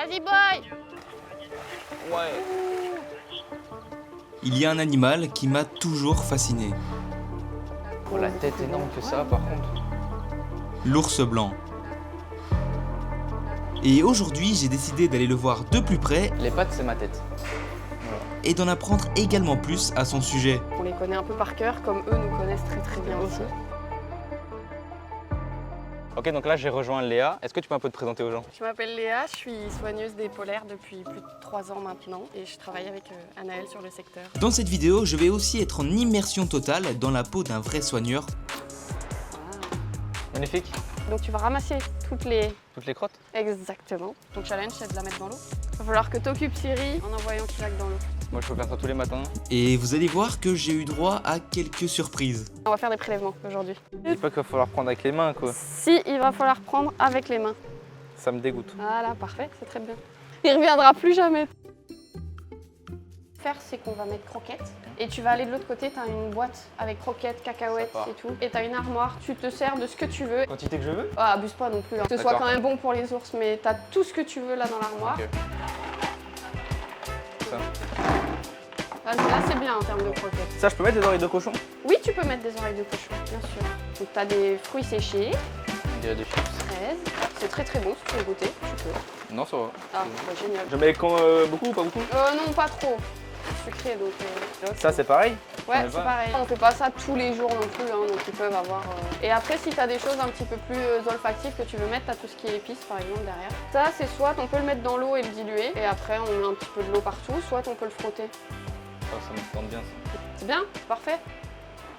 Vas-y, boy. Ouais. Il y a un animal qui m'a toujours fasciné. Oh, la tête énorme que ça, par contre. L'ours blanc. Et aujourd'hui, j'ai décidé d'aller le voir de plus près Les pattes, c'est ma tête. et d'en apprendre également plus à son sujet. On les connaît un peu par cœur, comme eux nous connaissent très bien aussi. Ok, donc là, j'ai rejoint Léa. Est-ce que tu peux un peu te présenter aux gens? Je m'appelle Léa, je suis soigneuse des polaires depuis plus de 3 ans maintenant et je travaille avec Anaël sur le secteur. Dans cette vidéo, je vais aussi être en immersion totale dans la peau d'un vrai soigneur. Magnifique. Donc tu vas ramasser toutes les... Toutes les crottes? Exactement. Ton challenge, c'est de la mettre dans l'eau. Il va falloir que tu occupes Siri en envoyant Kilak dans l'eau. Moi, je peux faire ça tous les matins. Et vous allez voir que j'ai eu droit à quelques surprises. On va faire des prélèvements aujourd'hui. Dis pas qu'il va falloir prendre avec les mains, quoi. Si, il va falloir prendre avec les mains. Ça me dégoûte. Voilà, parfait, c'est très bien. Il reviendra plus jamais. Faire, c'est qu'on va mettre croquettes et tu vas aller de l'autre côté, tu as une boîte avec croquettes, cacahuètes et tout. Et tu as une armoire, tu te sers de ce que tu veux. Quantité que je veux? Ah, abuse pas non plus, hein. Que ce soit quand même bon pour les ours, mais tu as tout ce que tu veux là dans l'armoire. Ok. Ça. Ah, là, c'est bien en termes de croquettes. Ça, je peux mettre des oreilles de cochon? Oui, tu peux mettre des oreilles de cochon, bien sûr. Donc tu as des fruits séchés, Il y a des chips. fraises. C'est très bon, si tu veux goûter, tu peux. Non, ça va. Ah, bah, génial. Je mets beaucoup ou pas beaucoup? Non, pas trop. Sucré, donc... Ça, c'est pareil? Ouais, On c'est va. pareil. On fait pas ça tous les jours non plus, hein, donc ils peuvent avoir... Et après, si tu as des choses un petit peu plus olfactives que tu veux mettre, tu as tout ce qui est épices, par exemple, derrière. Ça, c'est soit on peut le mettre dans l'eau et le diluer, et après, on met un petit peu de l'eau partout, soit on peut le frotter. Oh, ça me tente bien, ça. C'est bien, parfait.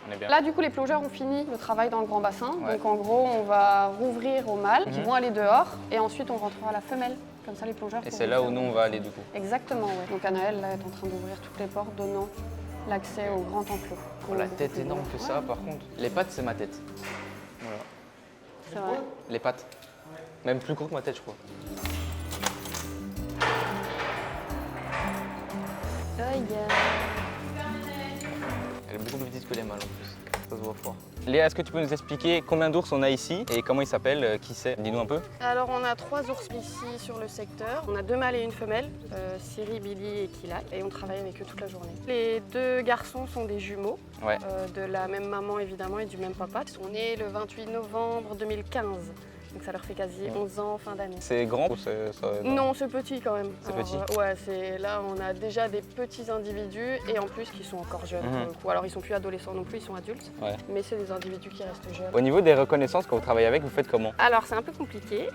On est bien. Là, du coup, les plongeurs ont fini le travail dans le grand bassin. Ouais. Donc, en gros, on va rouvrir aux mâles qui vont aller dehors, et ensuite, on rentrera à la femelle. Comme ça, les plongeurs... Et pourront c'est là où faire- nous, on va aller, du coup. Exactement, ouais. Donc, Anaël, là, est en train d'ouvrir toutes les portes, donnant l'accès au grand enclos. Oh, la tête énorme que ça, par contre. Les pattes, c'est ma tête. Voilà. C'est vrai. Les pattes. Même plus gros que ma tête, je crois. Elle est beaucoup plus petite que les mâles, en plus. Ça se voit fort. Léa, est-ce que tu peux nous expliquer combien d'ours on a ici et comment ils s'appellent, qui c'est? Dis-nous un peu. Alors on a 3 ours ici sur le secteur. On a 2 mâles et une femelle, Siri, Billy et Kilak, et on travaille avec eux toute la journée. Les 2 garçons sont des jumeaux, Ouais. de la même maman évidemment et du même papa. Ils sont nés le 28 novembre 2015, donc ça leur fait quasi 11 ans fin d'année. C'est grand ou c'est... Non, c'est petit quand même. C'est Alors, petit. Ouais, là on a déjà des petits individus et en plus qui sont encore jeunes pour le coup. Alors ils sont plus adolescents non plus, ils sont adultes, Ouais. mais c'est des individus qui restent jeunes. Au niveau des reconnaissances, quand vous travaillez avec, vous faites comment? Alors c'est un peu compliqué,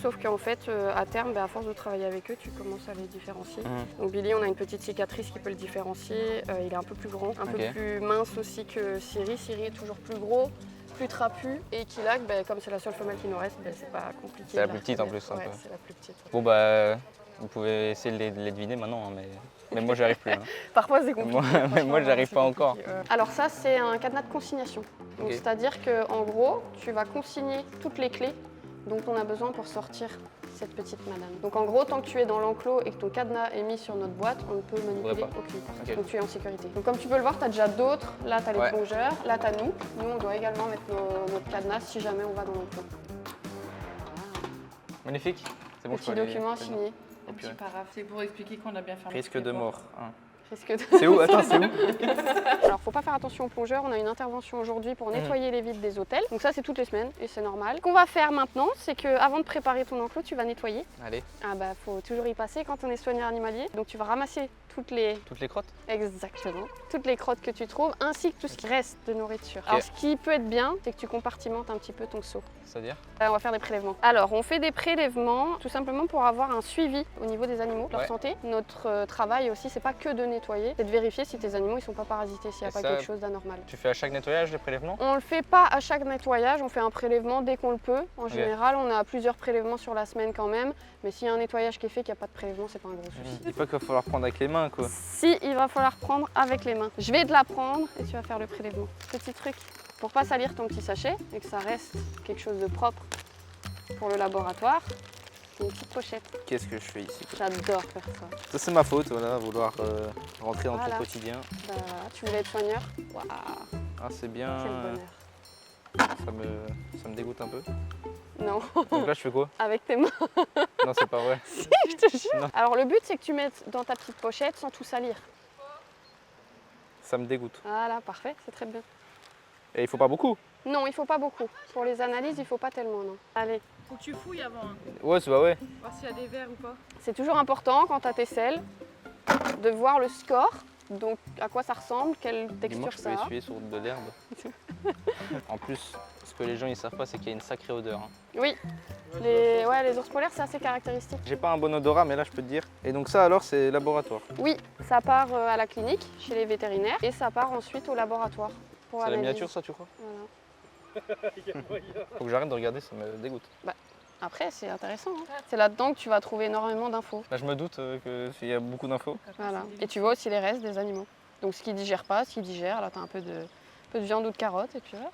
sauf qu'en fait à terme, à force de travailler avec eux, tu commences à les différencier. Donc Billy, on a une petite cicatrice qui peut le différencier, il est un peu plus grand, un peu plus mince aussi que Siri. Siri est toujours plus gros, plus trapu, et Kilak, comme c'est la seule femelle qui nous reste, c'est pas compliqué. C'est la de plus petite en reconnaître. plus, un Ouais, peu. c'est la plus petite. Bon bah, vous pouvez essayer de les deviner maintenant, hein, mais moi j'y arrive plus. Hein. Parfois c'est compliqué. Mais moi, j'y arrive c'est pas compliqué. encore. Alors ça c'est un cadenas de consignation. Donc Ok. c'est-à-dire qu'en gros, tu vas consigner toutes les clés dont on a besoin pour sortir cette petite madame. Donc en gros, tant que tu es dans l'enclos et que ton cadenas est mis sur notre boîte, on ne peut manipuler pas. aucune porte. Ok. Donc tu es en sécurité. Donc comme tu peux le voir, tu as déjà d'autres. Là, tu as les Ouais. plongeurs. Là, tu as nous. Nous, on doit également mettre notre cadenas si jamais on va dans l'enclos. Magnifique. C'est bon, je Petit peux aller- document signé. Oh, purée. C'est pour expliquer qu'on a bien fermé. Risque toutes de les mort. Hein. Risque de... C'est où? Attends, c'est où? Alors, faut pas faire attention aux plongeurs. On a une intervention aujourd'hui pour nettoyer les vides des hôtels. Donc ça, c'est toutes les semaines et c'est normal. Ce qu'on va faire maintenant, c'est que avant de préparer ton enclos, tu vas nettoyer. Allez, Ah bah, faut toujours y passer quand on est soigneur animalier. Donc tu vas ramasser toutes les... toutes les crottes? Exactement. Toutes les crottes que tu trouves, ainsi que tout ce qui reste de nourriture. Alors, ce qui peut être bien, c'est que tu compartimentes un petit peu ton seau. C'est-à-dire? Là, on va faire des prélèvements. Alors, on fait des prélèvements tout simplement pour avoir un suivi au niveau des animaux, leur Ouais. santé. Notre travail aussi, c'est pas que de nettoyer, c'est de vérifier si tes animaux ils sont pas parasités, s'il n'y a Et pas ça- quelque chose d'anormal. Tu fais à chaque nettoyage les prélèvements? On le fait pas à chaque nettoyage, on fait un prélèvement dès qu'on le peut. En général, on a plusieurs prélèvements sur la semaine quand même, mais s'il y a un nettoyage qui est fait, qu'il n'y a pas de prélèvement, c'est pas un gros souci. Dis pas qu'il va falloir prendre avec les mains, quoi. Si, il va falloir prendre avec les mains. Je vais te la prendre et tu vas faire le prélèvement. Petit truc, pour pas salir ton petit sachet et que ça reste quelque chose de propre pour le laboratoire, une petite pochette. Qu'est-ce que je fais ici, quoi? J'adore faire ça. Ça, c'est ma faute, voilà, vouloir rentrer dans Voilà. ton quotidien. Bah, tu voulais être soigneur? Waouh, Ah, c'est bien. quel bonheur. Ça me dégoûte un peu. Non, Donc là, je fais quoi? avec tes mains. Non, c'est pas vrai. Si, je te jure. Non. Alors le but, c'est que tu mettes dans ta petite pochette sans tout salir. Ça me dégoûte. Voilà, parfait, c'est très bien. Et il faut pas beaucoup? Non, il faut pas beaucoup. Pour les analyses, il faut pas tellement, non. Allez. Faut que tu fouilles avant, hein. Ouais, c'est pas ouais. Voir s'il y a des verres ou pas. C'est toujours important quand tu as tes sels de voir le score, donc à quoi ça ressemble, quelle Dis-moi texture que je ça peux a. essuyer sur de l'herbe. En plus, ce que les gens ils savent pas, c'est qu'il y a une sacrée odeur. Hein. Oui, les ours polaires, c'est assez caractéristique. J'ai pas un bon odorat, mais là, je peux te dire. Et donc ça, alors, c'est laboratoire. Oui, ça part à la clinique, chez les vétérinaires, et ça part ensuite au laboratoire. Pour C'est la analyse. miniature, ça, tu crois? Voilà. Faut que j'arrête de regarder, ça me dégoûte. Après, c'est intéressant. Hein. C'est là-dedans que tu vas trouver énormément d'infos. Là, je me doute qu'il y a beaucoup d'infos. Voilà. Et tu vois aussi les restes des animaux. Donc ce qui digère pas, ce qui digère, là tu as un peu de viande ou de carotte et puis voilà.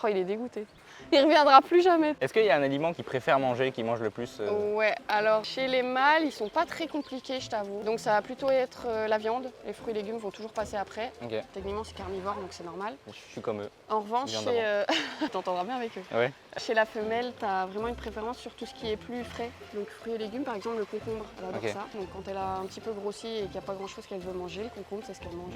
Oh, il est dégoûté. Il reviendra plus jamais. Est-ce qu'il y a un aliment qu'il préfère manger, qu'il mange le plus Ouais, alors chez les mâles, ils sont pas très compliqués, je t'avoue. Donc ça va plutôt être la viande. Les fruits et légumes vont toujours passer après. Ok, Techniquement, c'est carnivore, donc c'est normal. je suis comme eux. En revanche, Viande chez... t'entendras bien avec eux. Ouais. Chez la femelle, tu as vraiment une préférence sur tout ce qui est plus frais. Donc fruits et légumes, par exemple le concombre, elle adore Ok. ça. Donc quand elle a un petit peu grossi et qu'il n'y a pas grand-chose qu'elle veut manger, le concombre, c'est ce qu'elle mange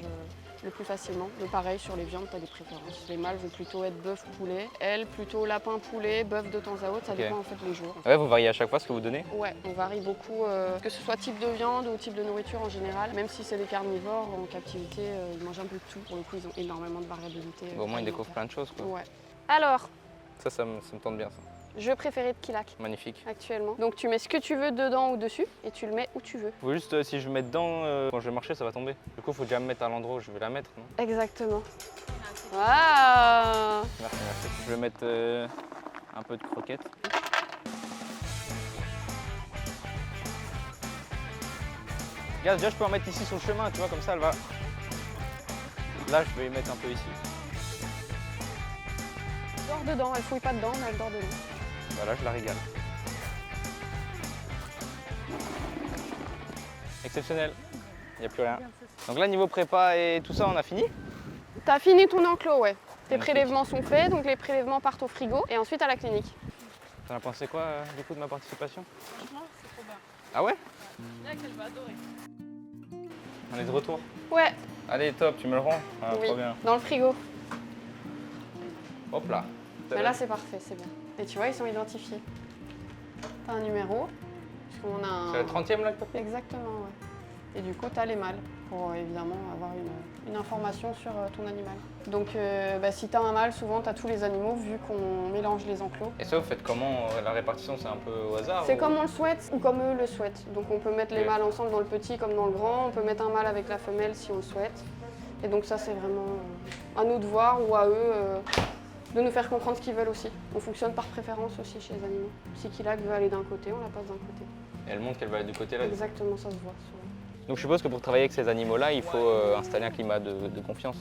le plus facilement. Mais pareil, sur les viandes, tu as des préférences. Les mâles vont plutôt être bœuf, poulet. Elle, plutôt lapin, poulet, bœuf de temps à autre. Ça Ok. dépend en fait les jours. Ouais, vous variez à chaque fois ce que vous donnez? Ouais, on varie beaucoup, que ce soit type de viande ou type de nourriture en général. Même si c'est des carnivores, en captivité, ils mangent un peu de tout. Pour le coup, ils ont énormément de variabilité. Au moins, ils découvrent plein de choses, quoi. Ouais. Alors, Ça me tente bien, ça. jeu préféré de Kilac Magnifique. actuellement. Donc tu mets ce que tu veux dedans ou dessus et tu le mets où tu veux. Faut juste, si je mets dedans, quand je vais marcher, ça va tomber. Du coup, faut déjà me mettre à l'endroit où je vais la mettre, non? Exactement. Waouh! Merci, merci. Je vais mettre un peu de croquettes. Regarde, déjà, je peux en mettre ici sur le chemin, tu vois, comme ça, elle va. Là, je vais y mettre un peu ici. Dors dedans, elle fouille pas dedans, mais elle dort dedans. Voilà, je la régale. Exceptionnel. Il n'y a plus rien. Donc là, niveau prépa et tout ça, on a fini? T'as fini ton enclos, ouais. Tes Magnifique. prélèvements sont faits, donc les prélèvements partent au frigo et ensuite à la clinique. T'en as pensé quoi, du coup, de ma participation? Franchement, c'est trop bien. Ah ouais? Là, qu'elle va adorer. On est de retour. Ouais, Allez, top, tu me le rends? Ah, oui, trop bien. dans le frigo. Hop là. Mais là c'est parfait, c'est bien. Et tu vois, ils sont identifiés. T'as un numéro, parce qu'on a un... C'est la 30e là que t'as fait? Exactement, ouais. Et du coup, tu as les mâles pour évidemment avoir une information sur ton animal. Donc si tu as un mâle, souvent tu as tous les animaux vu qu'on mélange les enclos. Et ça, vous faites comment? La répartition, c'est un peu au hasard? C'est ou- comme on le souhaite ou comme eux le souhaitent. Donc on peut mettre les Ok. mâles ensemble dans le petit comme dans le grand. On peut mettre un mâle avec la femelle si on le souhaite. Et donc ça, c'est vraiment à nous de voir ou à eux de nous faire comprendre ce qu'ils veulent aussi. On fonctionne par préférence aussi chez les animaux. Si Kilac veut aller d'un côté, on la passe d'un côté. Et elle montre qu'elle va aller du côté là. Exactement, ça se voit souvent. Donc je suppose que pour travailler avec ces animaux-là, il faut installer un climat de confiance.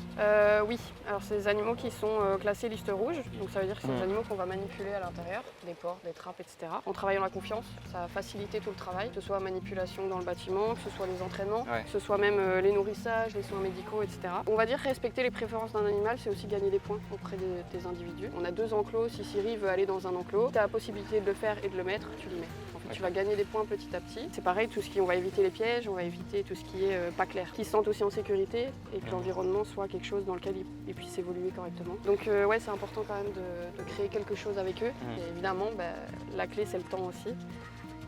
Oui, alors c'est des animaux qui sont classés liste rouge, donc ça veut dire que c'est des animaux qu'on va manipuler à l'intérieur, des porcs, des trappes, etc. En travaillant la confiance, ça va faciliter tout le travail, que ce soit manipulation dans le bâtiment, que ce soit les entraînements, Ouais. que ce soit même les nourrissages, les soins médicaux, etc. On va dire respecter les préférences d'un animal, c'est aussi gagner des points auprès des individus. On a 2 enclos, si Siri veut aller dans un enclos, tu as la possibilité de le faire et de le mettre, tu le mets. En fait, tu vas gagner des points petit à petit. C'est pareil, on va éviter les pièges, on va éviter tout ce qui est pas clair. Qu'ils se sentent aussi en sécurité et que l'environnement soit quelque chose dans lequel ils puissent évoluer correctement. Donc ouais, c'est important quand même de créer quelque chose avec eux. Et évidemment, la clé, c'est le temps aussi.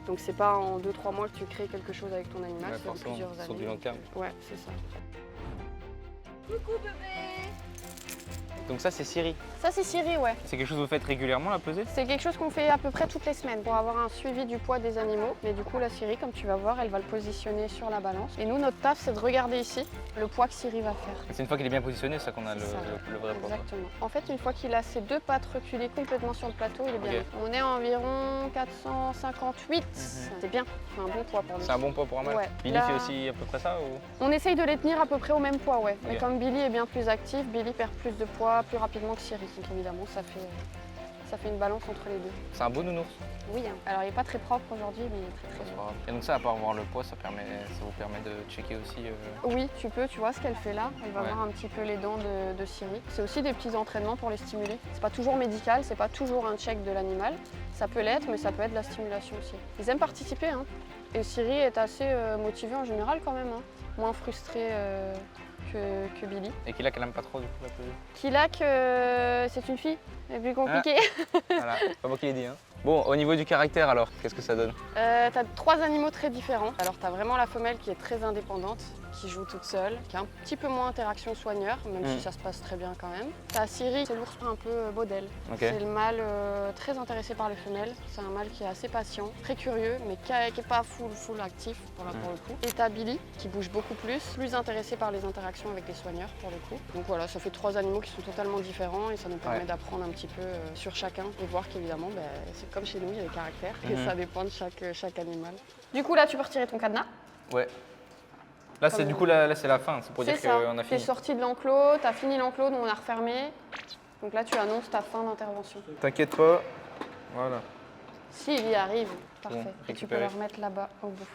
Donc c'est pas en 2-3 mois que tu crées quelque chose avec ton animal, Ouais, c'est en forcément, plusieurs années. sur du long terme. Ouais, c'est ça. Coucou bébé. Donc ça, c'est Siri. Ça, c'est Siri, ouais. C'est quelque chose que vous faites régulièrement, la pesée? C'est quelque chose qu'on fait à peu près toutes les semaines pour avoir un suivi du poids des animaux. Mais du coup, la Siri, comme tu vas voir, elle va le positionner sur la balance. Et nous, notre taf, c'est de regarder ici le poids que Siri va faire. C'est une fois qu'il est bien positionné, c'est ça qu'on a le C'est ça. le vrai poids. quoi. Exactement. En fait, une fois qu'il a ses 2 pattes reculées complètement sur le plateau, il est bien. Ok. On est à environ 458. C'est bien, c'est un bon poids pour lui. C'est un bon poids pour un mâle? Ouais. Billy Là- fait aussi à peu près ça ou... On essaye de les tenir à peu près au même poids, ouais. Mais Ok. comme Billy est bien plus actif, Billy perd plus de poids plus rapidement que Siri. Donc évidemment, ça fait Ça fait une balance entre les deux. C'est un beau nounours. Oui, hein. Alors il n'est pas très propre aujourd'hui, mais il est très très C'est bien. pas grave. Et donc ça, à part voir le poids, ça vous permet de checker aussi. Oui, tu peux, tu vois ce qu'elle fait là. Elle va Ouais. voir un petit peu les dents de Siri. C'est aussi des petits entraînements pour les stimuler. C'est pas toujours médical, c'est pas toujours un check de l'animal. Ça peut l'être, mais ça peut être de la stimulation aussi. Ils aiment participer, hein. Et Siri est assez motivée en général quand même, hein. Moins frustrée que Billy. Et qu'il a qu'elle aime pas trop du coup la peluche. Kilak, c'est une fille, elle est plus compliquée. Voilà, c'est pas moi qui l'ai dit. Hein. Bon, au niveau du caractère alors, qu'est-ce que ça donne? T'as 3 animaux très différents. Alors t'as vraiment la femelle qui est très indépendante, qui joue toute seule, qui a un petit peu moins interaction soigneur, même si ça se passe très bien quand même. T'as Siri, c'est l'ours un peu modèle. Okay. C'est le mâle très intéressé par les femelles. C'est un mâle qui est assez patient, très curieux, mais qui est pas full actif pour le coup. Et t'as Billy, qui bouge beaucoup plus intéressé par les interactions avec les soigneurs pour le coup. Donc voilà, ça fait 3 animaux qui sont totalement différents et ça nous permet d'apprendre un petit peu sur chacun et voir qu'évidemment, c'est comme chez nous, il y a des caractères et ça dépend de chaque animal. Du coup là, tu peux retirer ton cadenas. Ouais. Là, c'est du coup, là c'est la fin, c'est pour dire qu'on a fini. Tu es sorti de l'enclos, tu as fini l'enclos, donc on a refermé. Donc là, tu annonces ta fin d'intervention. T'inquiète pas, voilà. S'il y arrive, parfait. Bon, et tu peux le remettre là-bas au bout.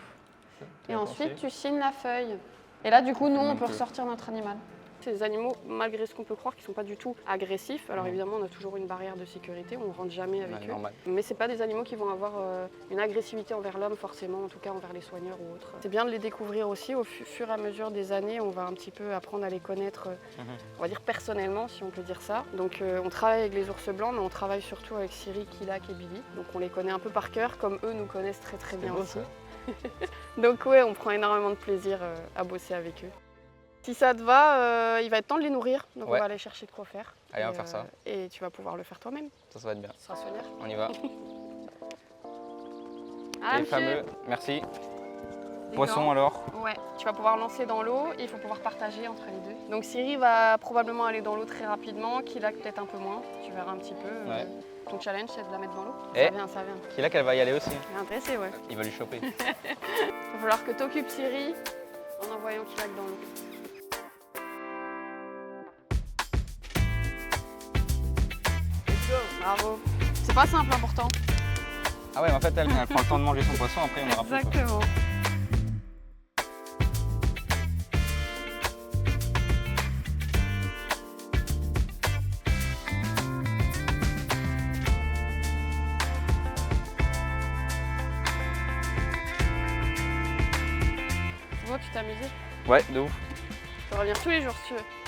Et Bien ensuite, pensé. tu signes la feuille. Et là, du coup, nous, on peut peut. ressortir notre animal. Ces animaux, malgré ce qu'on peut croire, qui ne sont pas du tout agressifs. Alors évidemment, on a toujours une barrière de sécurité, on ne rentre jamais avec eux. Normal. Mais ce n'est pas des animaux qui vont avoir une agressivité envers l'homme forcément, en tout cas envers les soigneurs ou autres. C'est bien de les découvrir aussi au fur et à mesure des années. On va un petit peu apprendre à les connaître, on va dire personnellement, si on peut dire ça. Donc on travaille avec les ours blancs, mais on travaille surtout avec Siri, Kilak et Billy. Donc on les connaît un peu par cœur, comme eux nous connaissent très très bien beau, aussi. ça. Donc ouais, on prend énormément de plaisir à bosser avec eux. Si ça te va, il va être temps de les nourrir, donc on va aller chercher de quoi faire. Allez, on va faire ça. Et tu vas pouvoir le faire toi-même. Ça va être bien. Ce sera soigneur. On y va. Ah, Les monsieur. fameux, merci. Des Poisson gants. alors? Ouais, tu vas pouvoir lancer dans l'eau et il faut pouvoir partager entre les deux. Donc Siri va probablement aller dans l'eau très rapidement, Kilak peut-être un peu moins, tu verras un petit peu. Ouais. Ton challenge c'est de la mettre dans l'eau. Et Ça vient, ça vient. Kilak, elle va y aller aussi. Il est intéressé, ouais. Il va lui choper. Il va falloir que tu occupes Siri en envoyant Kilak dans l'eau. Bravo. C'est pas simple pourtant. Ah ouais, mais en fait, elle prend le temps de manger son poisson, après on aura plus. Exactement. C'est bon, tu t'es amusé? Ouais, de ouf. Tu peux revenir tous les jours si tu veux.